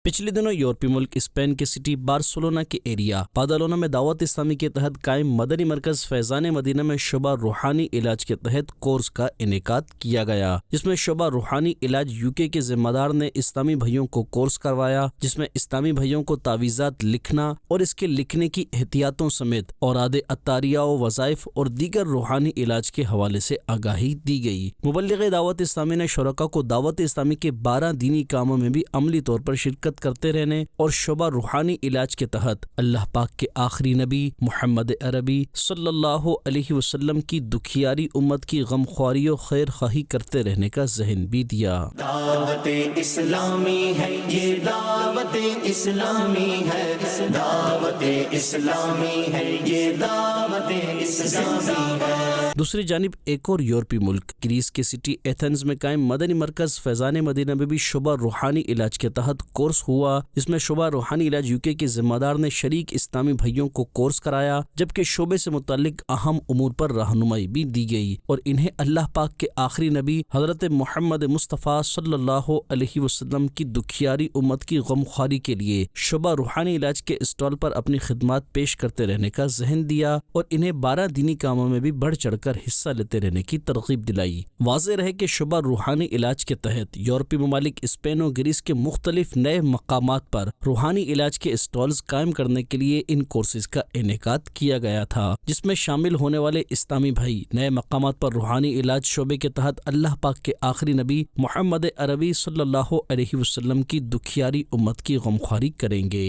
پچھلے دنوں یورپی ملک اسپین کے سٹی بارسلونا کے ایریا پادالونا میں دعوت اسلامی کے تحت قائم مدنی مرکز فیضان مدینہ میں شعبہ روحانی علاج کے تحت کورس کا انعقاد کیا گیا، جس میں شعبہ روحانی علاج UK کے ذمہ دار نے اسلامی بھائیوں کو کورس کروایا، جس میں اسلامی بھائیوں کو تعویذات لکھنا اور اس کے لکھنے کی احتیاطوں سمیت اوراد عطاریہ و وظائف اور دیگر روحانی علاج کے حوالے سے آگاہی دی گئی۔ مبلغ دعوت اسلامی نے شرکاء کو دعوت اسلامی کے 12 دینی کاموں میں بھی عملی طور پر شرکت کرتے رہنے اور شعبہ روحانی علاج کے تحت اللہ پاک کے آخری نبی محمد عربی صلی اللہ علیہ وسلم کی دکھیاری امت کی غمخواری و خیر خواہی کرتے رہنے کا ذہن بھی دیا۔ دعوت اسلامی ہے یہ، دعوت اسلامی ہے، دعوت اسلامی ہے یہ، دعوت اسلامی ہے۔ دوسری جانب ایک اور یورپی ملک گریس کے سٹی ایتھنز میں قائم مدنی مرکز فیضان مدینہ میں بھی شعبہ روحانی علاج کے تحت کورس ہوا، جس میں شعبہ روحانی علاج UK کے ذمہ دار نے شریک اسلامی بھائیوں کو کورس کرایا، جبکہ شعبے سے متعلق اہم امور پر رہنمائی بھی دی گئی اور انہیں اللہ پاک کے آخری نبی حضرت محمد مصطفیٰ صلی اللہ علیہ وسلم کی دکھیاری امت کی غمخواری کے لیے شعبہ روحانی علاج کے اسٹال پر اپنی خدمات پیش کرتے رہنے کا ذہن دیا اور انہیں 12 دینی کاموں میں بھی بڑھ چڑھ کر حصہ لیتے رہنے کی ترغیب دلائی۔ واضح رہے کہ شعبہ روحانی علاج کے تحت یورپی ممالک اسپین و گریس کے مختلف نئے مقامات پر روحانی علاج کے اسٹالز قائم کرنے کے لیے ان کورسز کا انعقاد کیا گیا تھا، جس میں شامل ہونے والے اسلامی بھائی نئے مقامات پر روحانی علاج شعبے کے تحت اللہ پاک کے آخری نبی محمد عربی صلی اللہ علیہ وسلم کی دکھیاری امت کی غمخواری کریں گے۔